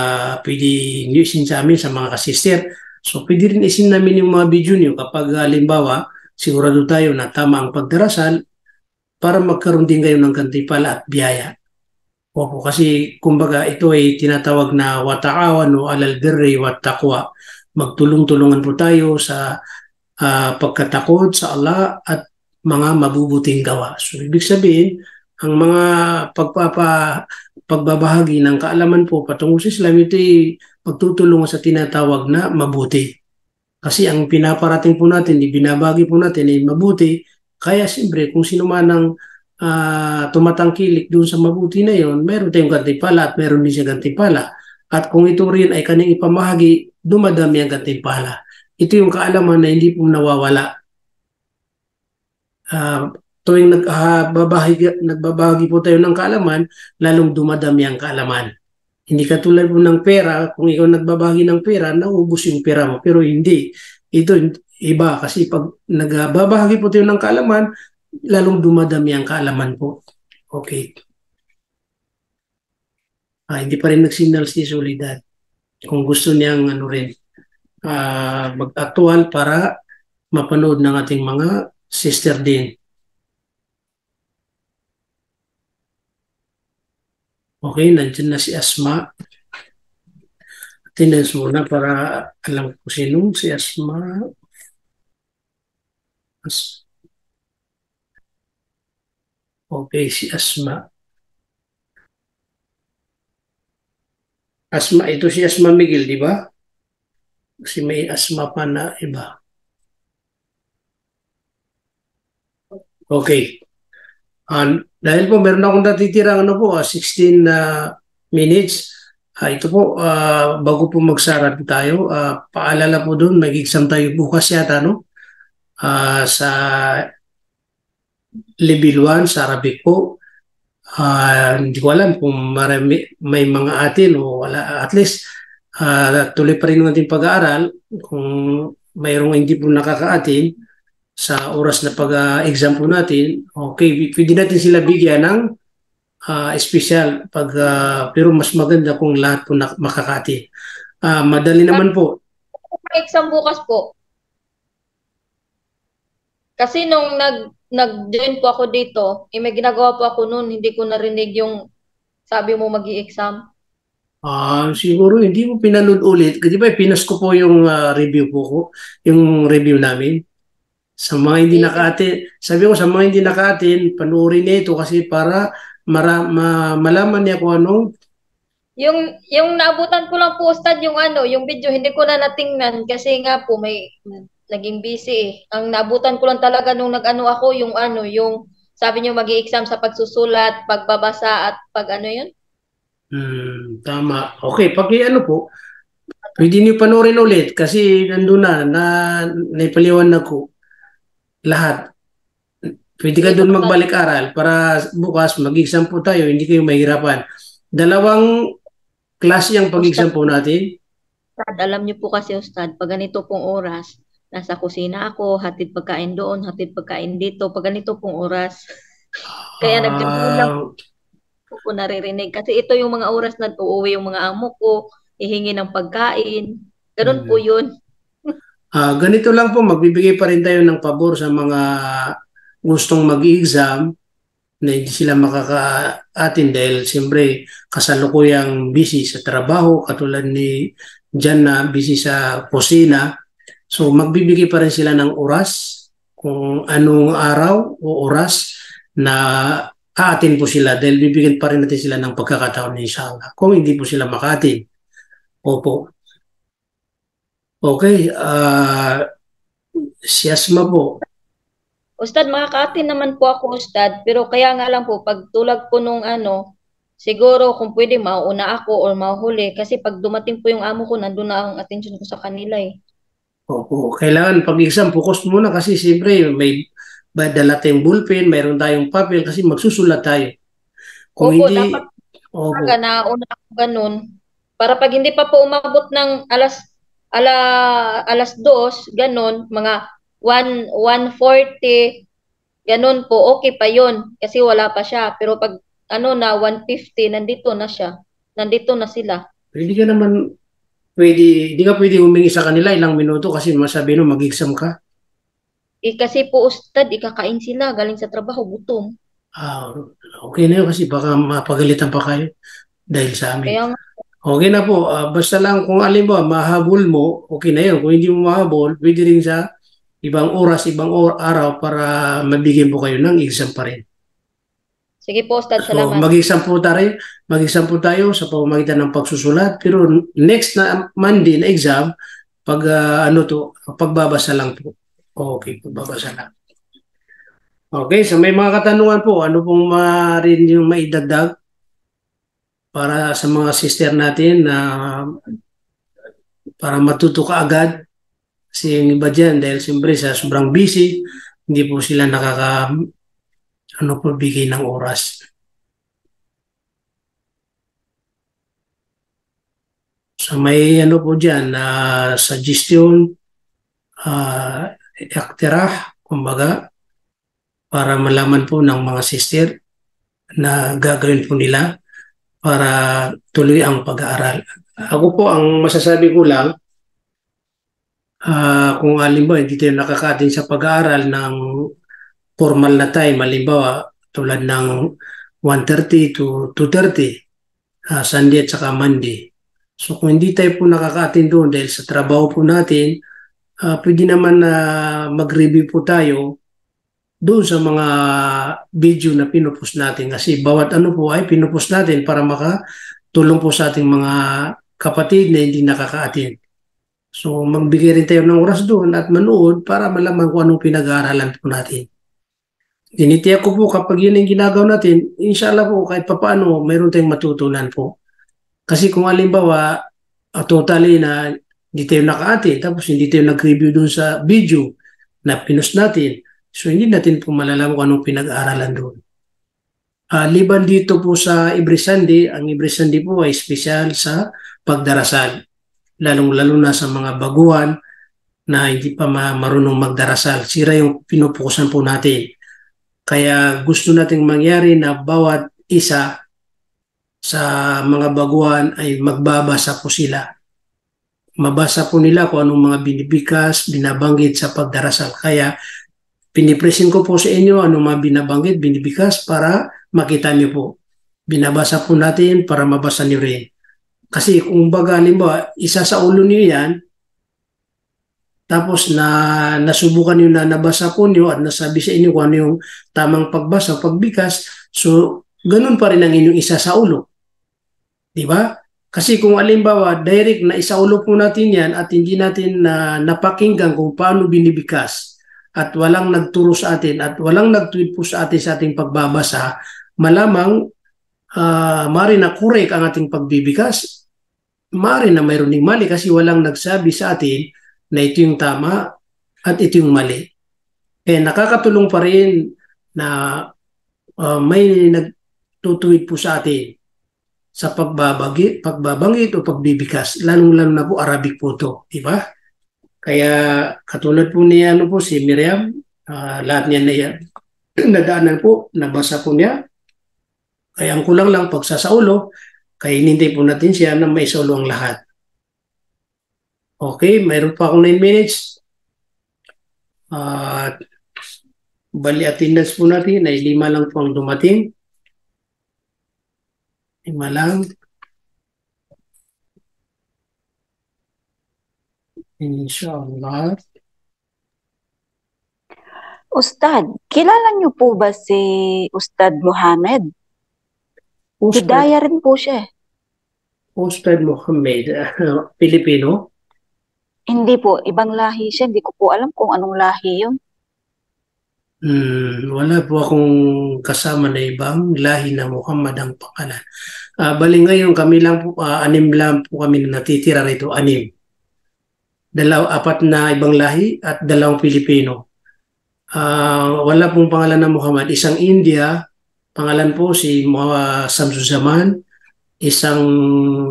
pwede nyo isin sa amin sa mga kasister, so pwede rin isin namin yung mga video nyo kapag halimbawa sigurado tayo na tama ang pagdarasal para magkaroon din kayo ng kantipala at biyaya. Opo, kasi kumbaga ito ay tinatawag na wata'awanu alal birri wat taqwa. Magtulong-tulungan po tayo sa pagkatakot sa Allah at mga mabubuting gawa. So ibig sabihin, ang mga pagbabahagi ng kaalaman po patungkol sa Islam, ito ay pagtutulungan sa tinatawag na mabuti. Kasi ang pinaparating po natin, ibinabagi po natin ay mabuti. Kaya siyempre, kung sino man ang tumatangkilik doon sa mabuti na yon, mayroon tayong gantimpala at mayroon din siya gantimpala. At kung ito rin ay kanyang ipamahagi, dumadami ang gantimpala. Ito yung kaalaman na hindi po nawawala. Tuwing nagbabahagi po tayo ng kaalaman, lalong dumadami ang kaalaman. Hindi katulad po ng pera, kung ikaw nagbabahagi ng pera, naubos yung pera mo. Pero hindi. Ito iba kasi pag nagbabahagi po tayo ng kaalaman, lalong dumadami ang kaalaman po. Okay. Hindi pa rin nag-signal si Solidad. Kung gusto niyang mag-actual para mapanood ng ating mga sister din. Okay, nandiyan na si Asma. Attendance muna para alam ko sino si Asma. Okay, si Asma. Asma, ito si Asma Miguel, di ba? Kasi may Asma pa na iba. Okay. Dahil po meron akong natitirang 16 minutes. Ito po, bago po magsara tayo, paalala po doon, mag-exam tayo bukas yata, no? Sa level 1, sa Arabic po. Hindi ko alam kung may mga atin o wala. At least, tuloy pa rin ng ating pag-aaral. Kung mayroong hindi po nakakaatin, sa oras na pag-exam po natin, okay, pwede natin sila bigyan ng special pero mas maganda kung lahat po makakati. Madali naman po. Exam bukas po. Kasi nung nag-join po ako dito, may ginagawa po ako noon, hindi ko narinig yung sabi mo magi-exam. Siguro hindi mo pinanood ulit. Kasi ba, pinas ko po yung review po ko, yung review namin. Sa mga hindi nakaatin, sabi ko sa mga hindi nakaatin, panoorin niya ito kasi para malaman niya kung anong. Yung naabutan ko lang po, Ustad, yung video, hindi ko na natingnan kasi nga po may naging busy eh. Ang naabutan ko lang talaga nung ako, yung sabi niyo magi-exam sa pagsusulat, pagbabasa at yun? Tama. Okay, po, pwede niyo panoorin ulit kasi nandun na naipaliwanag ko. Lahat. Pwede ka doon magbalik-aral para bukas mag-exam po tayo, hindi kayo mahirapan. 2 klase ang pag-exam po natin. Ustad, alam niyo po kasi, Ustad, pag ganito pong oras, nasa kusina ako, hatid pagkain doon, hatid pagkain dito, pag ganito pong oras. Kaya nagdumulang po naririnig. Kasi ito yung mga oras na uuwi yung mga amo ko, hihingi ng pagkain. Ganun po yun. Ganito lang po, magbibigay pa rin tayo ng pabor sa mga gustong mag-exam na hindi sila makaka-atin dahil siyempre kasalukuyang busy sa trabaho, katulad ni Jan na busy sa kusina. So magbibigay pa rin sila ng oras kung anong araw o oras na aatin po sila dahil bibigyan pa rin natin sila ng pagkakataon inshallah. Kung hindi po sila makaatin. Opo. Okay. Si Asma po. Ustad, makaka-attend naman po ako, Ustad. Pero kaya nga lang po, pag tulad po nung siguro kung pwede mauuna ako or mahuli. Kasi pag dumating po yung amo ko, nandun na ang attention ko sa kanila eh. Opo. Kailangan pag-exam, focus muna kasi siyempre may dala tayong ballpen, mayroon tayong papel kasi magsusulat tayo. Kung Opo, hindi, dapat opo. talaga nauna ako ganun. Para pag hindi pa po umabot ng alas 2, ganun, mga 1:40, ganun po, okay pa yon kasi wala pa siya. Pero pag 1:50, nandito na siya. Nandito na sila. Hindi ka pwede humingi sa kanila ilang minuto kasi masabi no mag-exam ka. Kasi po, Ustad, ikakain sila, galing sa trabaho, gutom. Okay na yun kasi baka mapagalitan pa kayo dahil sa amin. Kaya Okay na po. Basta lang kung alin ba, mahabol mo, okay na yun. Kung hindi mo mahabol, pwede rin sa ibang oras, ibang araw para mabigyan po kayo ng exam pa rin. sige po, Ustad, So, salamat. mag-exam po tayo sa pamamagitan ng pagsusulat. Pero next na Monday na exam, pagbabasa lang po. Okay, pagbabasa lang. Okay, so may mga katanungan po. Ano pong rin yung maidagdag para sa mga sister natin na para matuto ka agad? Kasi yung iba dyan, dahil siyempre sa sobrang busy, hindi po sila bigay ng oras. So may po dyan, suggestion, iktirah, kumbaga, para malaman po ng mga sister na gagawin po nila para tuloy ang pag-aaral. Ako po, ang masasabi ko lang, kung halimbawa hindi tayo nakaka-attend sa pag-aaral ng formal na time, halimbawa tulad ng 1:30 to 2:30, Sunday at saka Monday. So kung hindi tayo po nakaka-attend doon dahil sa trabaho po natin, pwede naman na mag-review po tayo doon sa mga video na pinupost natin kasi bawat po ay pinupost natin para makatulong po sa ating mga kapatid na hindi nakaka-attend. So magbigay rin tayo ng oras doon at manood para malaman kung anong pinag-aaralan po natin. Dinitiyak ko po kapag yun ang ginagawa natin, inshallah po kahit papaano mayroon tayong matutunan po. Kasi kung halimbawa totally na hindi tayo naka-attend tapos hindi tayo nag-review doon sa video na pinost natin, so hindi natin po malalaman kung anong pinag-aaralan doon. Liban dito po sa every Sunday, ang every Sunday po ay special sa pagdarasal. Lalong-lalo na sa mga baguhan na hindi pa marunong magdarasal. Sira yung pinupukusan po natin. Kaya gusto nating mangyari na bawat isa sa mga baguhan ay magbabasa po sila. Mabasa po nila kung anong mga binibikas, binabanggit sa pagdarasal. Kaya pinipresent ko po sa inyo anong mga binabanggit, binibikas para makita niyo po. Binabasa po natin para mabasa niyo rin. Kasi kung baga, halimbawa, isa sa ulo niyo yan, tapos nasubukan niyo na nabasa po niyo at nasabi sa inyo kung ano yung tamang pagbasa, pagbikas, so ganun pa rin ang inyong isa sa ulo. Di ba? Kasi kung halimbawa, direct na isaulo po natin yan at hindi natin napakinggan kung paano binibikas, at walang nagturo sa atin at walang nag-tweet po sa atin sa ating pagbabasa, malamang mari na correct ang ating pagbibigas, mari na mayroon ding mali kasi walang nagsabi sa atin na ito yung tama at ito yung mali. Nakakatulong pa rin na may nagtutweet po sa atin sa pagbabangit o pagbibigas, lalong-lalo na po Arabic po ito, di ba? Kaya katulad po niya po si Miriam, lahat niya na yan, nadaanan po, nabasa po niya. Kaya ang kulang lang pagsasaulo, kaya hinintay po natin siya na may saulo ang lahat. Okay, mayroon pa akong 9 minutes. Bali attendance po natin ay 5 lang po ang dumating. 5 lang. Inshallah. Ustad, kilala niyo po ba si Ustad Muhammad? Ustad, Hidaya rin po siya. Ustad Muhammad, Pilipino? Hindi po, ibang lahi siya. Hindi ko po alam kung anong lahi yun. Wala po akong kasama na ibang lahi na Muhammad ang pangalan. Bali ngayon kami lang po, anim lang po kami na natitira rito, anim. Apat na ibang lahi at 2 Pilipino. Wala pong pangalan na Muhammad. Isang India, pangalan po si Samsuzaman. Isang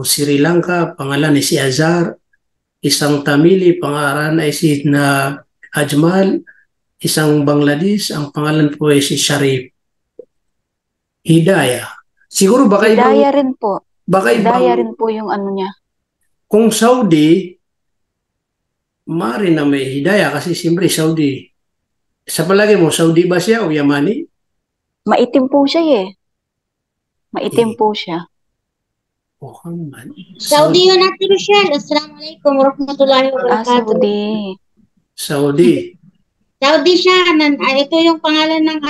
Sri Lanka, pangalan ay si Azhar. Isang Tamili, pangalan ay si Ajmal. Isang Bangladesh, ang pangalan po ay si Sharif. Hidaya. Siguro baka Hidaya rin po. Baka Hidaya ibang, rin po yung ano niya. kung Saudi, mari na may hidaya kasi siyempre Saudi. Sa palagi mo, Saudi ba siya o Yamani? Maitim po siya eh. Maitim po siya. Muhammad. Saudi yun Ate Rochelle. Assalamualaikum warahmatullahi wabarakatuh. Saudi. Saudi. Saudi siya. Ito yung pangalan ng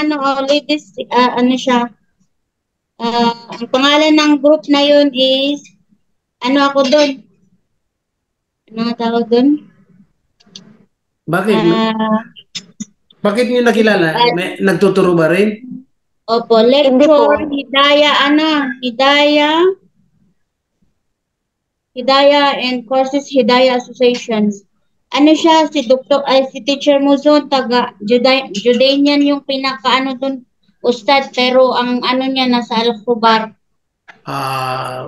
ladies, ano siya. Ang pangalan ng group na yun is, ako doon? Ano nga tawag doon? Bakit? Bakit niyo nakilala? Nagtuturo ba rin? Opo, lecture, Hidaya and Courses Hidaya Associations. Ano siya, si Teacher Muzon, taga Judanian yung pinaka doon, Ustad, pero ang niya nasa Al-Khubar.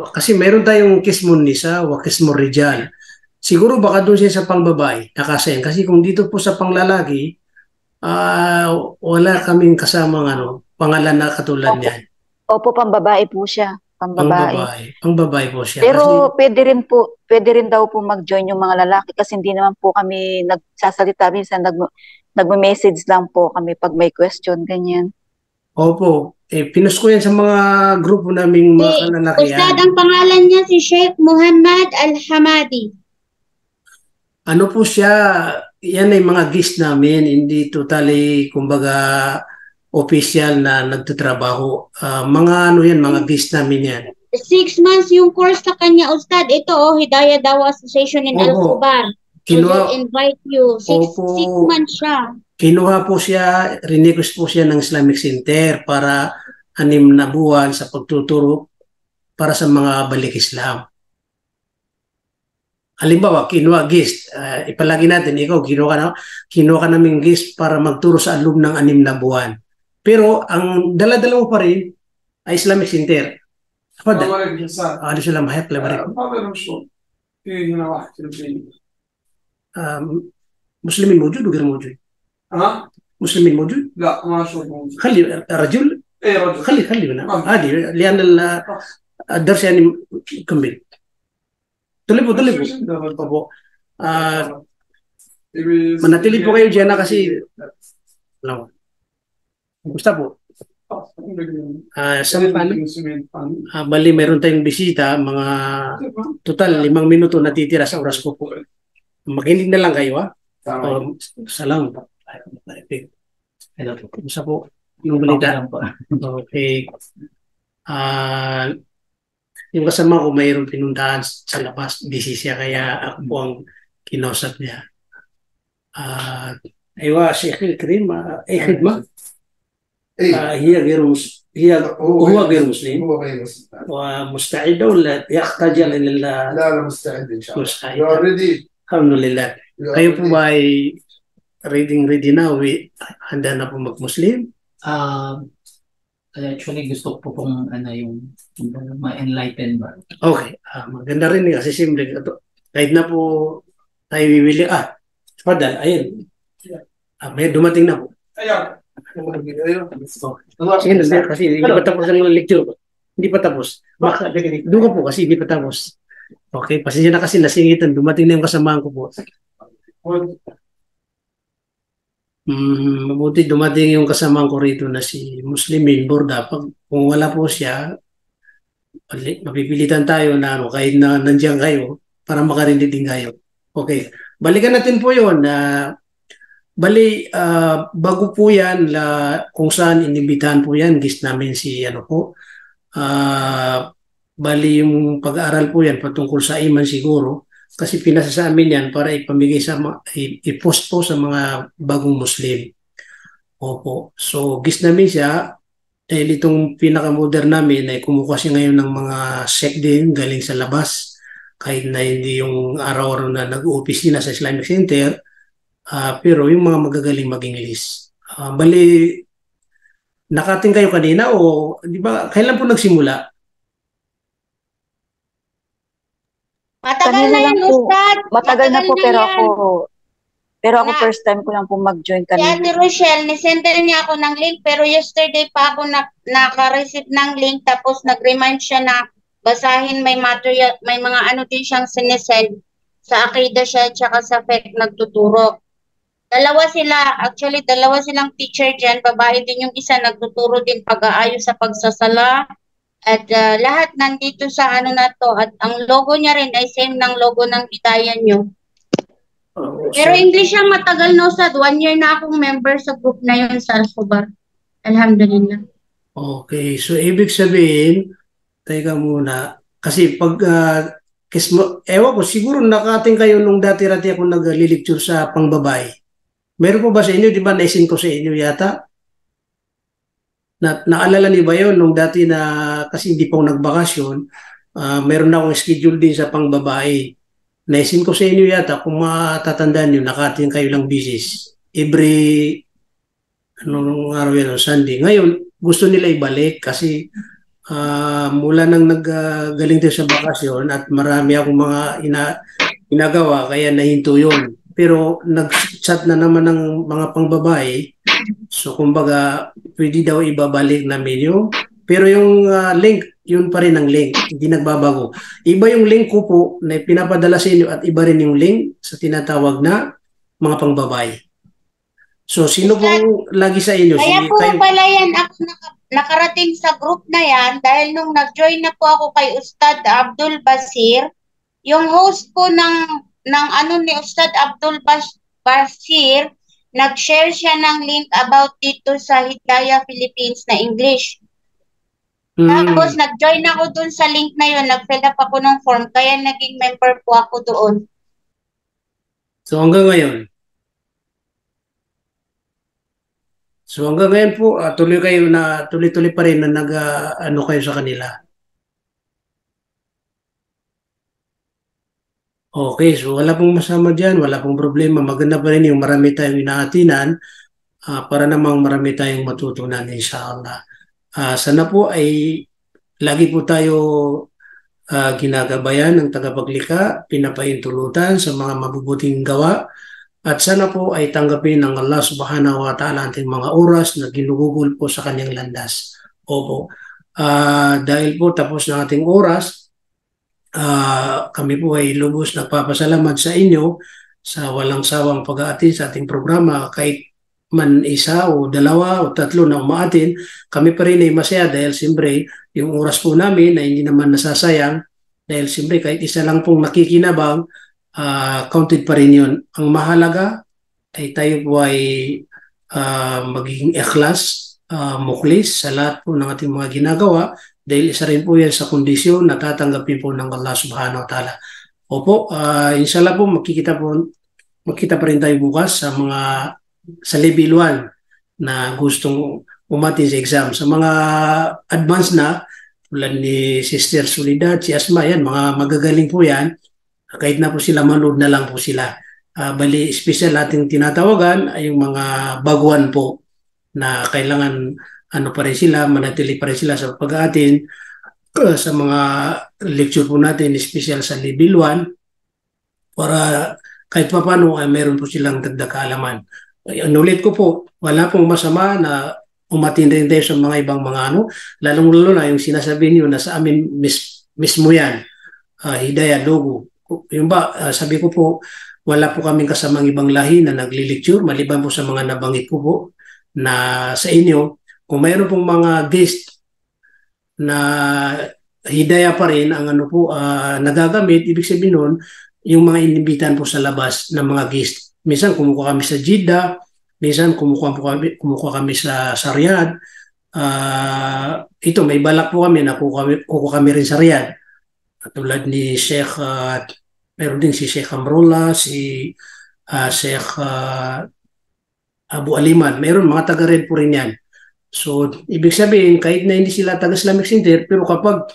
Kasi meron tayong Kismun Nisa o Kismun Rijal. Siguro baka doon siya sa pangbabae, nakasayan. Kasi kung dito po sa panglalaki, wala kaming kasamang pangalan na katulad niyan. Opo, pambabae po siya. Pambabae po siya. Pero kasi, pwede rin daw po mag-join yung mga lalaki kasi hindi naman po kami nagsasalita. Minsan nagme-message lang po kami pag may question, ganyan. Opo. Pinost ko yan sa mga grupo naming mga kalalakihan. Ustad, ang pangalan niya si Sheikh Muhammad Al-Hamadi. Ano po siya, yan ay mga guest namin, hindi totally, kumbaga, official na nagtatrabaho. Mga guest namin yan. 6 months yung course sa kanya, Ustad. Ito, Hidayah Dawah Association in Al-Khubar. We'll invite you. 6 months siya. Kinuha po siya, request po siya ng Islamic Center para 6 na buwan sa pagtuturo para sa mga balik Islam. Halimbawa, kinuha guest. Ipalagi natin, ikaw, kinuha ka naming guest para magturo sa loob ng 6 na buwan. Pero ang dala-dala mo pa rin ay Islamic Center. عليه السلام حياك الله يبارك مسلمين موجود وغير موجود؟ مسلمين موجود؟ لا ما اشوف موجود. خلي رجل رجل خلي منها عادي لان الدرس يعني يكمل. طلبوا manatili po kayo dyan kasi Gustavo. Bali, meron tayong bisita, mga total 5 minuto natitira sa oras ko po. Makinig na lang kayo, ha? Salam. Isa po yung balita. Okay. Yung kasama ko mayroong pinuntahan sa labas, busy siya, kaya ako po ang kinausap niya. Aywa, Sheikh Al-Karim, khidma. هو غير مسلم ومستعد ولا يحتاج الى لا مستعد ان شاء الله. مستعد. You are ready. Alhamdulillah. Kayo po ba ay ready na? Handa na po mag-Muslim? Actually, gusto ko pong yung ma-enlighten ba? Okay. Maganda rin kasi simple. Kahit na po tayo bibili. Padal, ayun. May dumating na po. Ayan. Sige, kasi hindi pa tapos ang lecture ko. Hindi pa tapos. Doon ka po kasi hindi pa tapos. Okay, pasensya na kasi nasingitan. Dumating na yung kasamaan ko po. Mabuti dumating yung kasamaan ko rito na si Muslimin Borda. Kung wala po siya, mapipilitan tayo na kahit na nandiyan kayo para makarinig din kayo. Okay, balikan natin po yun. Bali, bago po yan, kung saan inibitahan po yan, guest namin si ano po, bali yung pag-aaral po yan patungkol sa iman siguro, kasi pinasa sa amin yan para ipamigay i-post po sa mga bagong Muslim. Opo. So, guest namin siya, dahil itong pinaka-modern namin ay kumukuha siya ngayon ng mga sect din galing sa labas, kahit na hindi yung araw-araw na nag-uopisina sa Islamic Center. Pero yung mga magagaling mag-English. Bali, nakating kayo kanina o di ba kailan po nagsimula? Matagal Kanina na lang yan, po. Ustad. Matagal na po, na pero yan. ako Na- first time ko lang po mag-join Si Ate kanina. Rochelle, nisender niya ako ng link, pero yesterday pa ako naka-receive ng link, tapos nag-remind siya na basahin, may material, may mga ano din siyang sinesend. Sa Akida siya, tsaka sa FEC nagtuturo. Dalawa silang teacher dyan, babae din yung isa, nagtuturo din pag-aayos sa pagsasala. At lahat nandito sa ano na to, at ang logo niya rin ay same ng logo ng bitayan nyo. Pero English ang matagal na, Ustad. 1 year na akong member sa group na yun sa Al-Khobar. Alhamdulillah. Okay, so ibig sabihin, teka muna, kasi pag, ewan ko, siguro nakating kayo nung dati-rati ako nag-lecture sa pangbabae. Meron po ba sa inyo, di ba, naisin ko sa inyo yata? Naalala niyo ba yun nung dati na, kasi hindi pa ako nagbakasyon, meron na akong schedule din sa pangbabae. Naisin ko sa inyo yata, kung matatandaan nyo, nakating kayo lang business. Every, anong araw yan, Sunday. Ngayon, gusto nila ibalik kasi mula nang naggaling din sa bakasyon at marami akong mga inagawa, kaya nahinto yun. Pero nag-chat na naman ng mga pangbabae, so kumbaga, pwede daw ibabalik namin yung, pero yung link, yun pa rin ang link, hindi nagbabago. Iba yung link ko po na pinapadala sa inyo at iba rin yung link sa tinatawag na mga pangbabae. So, sino pong lagi sa inyo? Kaya po pala yan ako nakarating sa group na yan dahil nung nag-join na po ako kay Ustad Abdul Basir, yung host po ng ano ni Ustad Abdul Basir, nag-share siya ng link about dito sa Hidayah Philippines na English. Tapos nag-join ako dun sa link na yun, nag-fill up ako ng form, kaya naging member po ako doon. So hanggang ngayon? So hanggang ngayon po, tuloy-tuloy pa rin na ano kayo sa kanila. Okay, so wala pong masama dyan, wala pong problema. Maganda pa rin yung marami tayong inaatinan para namang marami tayong matutunan, inshallah. Sana po ay lagi po tayo ginagabayan ng tagapaglikha, pinapahintulutan sa mga mabubuting gawa, at sana po ay tanggapin ng Allah subhanahu wa ta'ala ating mga oras na ginugugol po sa kanyang landas. Opo. Dahil po tapos ng ating oras, kami po ay lubos nagpapasalamat sa inyo sa walang sawang pag-aatin sa ating programa. Kahit man isa o dalawa o tatlo na umaatin, kami pa rin ay masaya dahil siyempre yung oras po namin ay hindi naman nasasayang dahil siyempre kahit isa lang pong nakikinabang, counted pa rin yun. Ang mahalaga ay tayo po ay magiging ikhlas, muklis sa lahat po ng ating mga ginagawa dahil isa rin po yan sa kondisyon na tatanggapin po ng Allah subhanahu wa ta'ala. Opo, inshallah po makikita pa rin tayo bukas sa level 1 na gustong umatin sa exam. Sa mga advanced na, tulad ni Sister Soledad, si Asma, yan, mga magagaling po yan. Kahit na po sila, manood na lang po sila. Bali, special ating tinatawagan ay yung mga baguhan po na kailangan pa rin sila, manatili pa rin sila sa pag-aatin sa mga lecture po natin, special sa level 1 para kahit pa paano ay meron po silang dagdag kaalaman. Ulit ko po, wala pong masama na umatin rin tayo sa mga ibang mga lalong-lalo na yung sinasabi niyo na sa amin mismo yan, Hidayah logo. Yung ba, sabi ko po, wala po kaming kasamang ibang lahi na nagli-lecture, maliban po sa mga nabanggit ko po na sa inyo, kung mayroon pong mga guest na hidayah pa rin ang nagagamit, ibig sabihin nun, yung mga inimbitan po sa labas ng mga guest minsan kumukuha kami sa Jeddah, minsan kumukuha kami sa Riyadh. Ito, may balak po kami na kukuha kami rin sa Riyadh. Tulad ni Sheikh, meron din si Sheikh Amrullah, si Sheikh Abu Aliman. Meron mga taga Riyadh po rin yan. So, ibig sabihin, kahit na hindi sila taga Islamic Center, pero kapag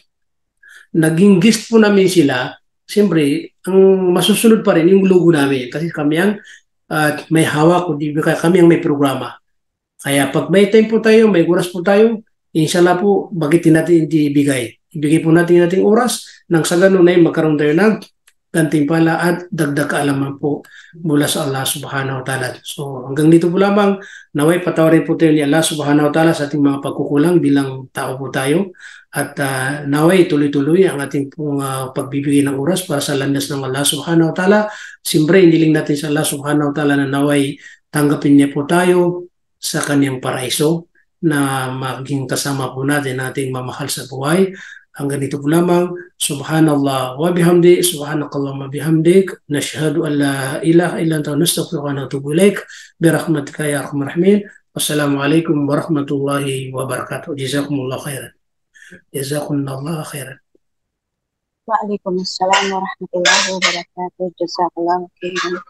naging guest po namin sila, siyempre, ang masusunod pa rin yung logo namin. Kasi kami ang may hawak, kundi kami ang may programa. Kaya pag may time po tayo, may oras po tayo, inshallah po, bakit natin hindi ibigay? Ibigay po natin nating oras, nang sa ganun ay magkaroon tayo ng gantimpala at dagdag kaalaman po mula sa Allah subhanahu wa ta'ala. So hanggang dito po lamang, naway patawarin po tayo ni Allah subhanahu wa ta'ala sa ating mga pagkukulang bilang tao po tayo. At naway tuloy-tuloy ang ating pong pagbibigay ng oras para sa landas ng Allah subhanahu wa ta'ala. Siyempre, iniling natin sa Allah subhanahu wa ta'ala na naway tanggapin niya po tayo sa kanyang paraiso na maging kasama po natin ating mamahal sa buhay. Hanggang dito po lamang. Subhanallah wa bihamdi, subhanakallahumma bihamdik, nashhadu an la ilaha illa anta nastaghfiruka wa natubu ilaik birahmatika ya arhamar rahimin. Wassalamualaikum warahmatullahi wabarakatuh. Jazakumullah khairan. Jazakumullah khairan. Waalaikumsalam warahmatullahi wabarakatuh. Jazakallahu khairan.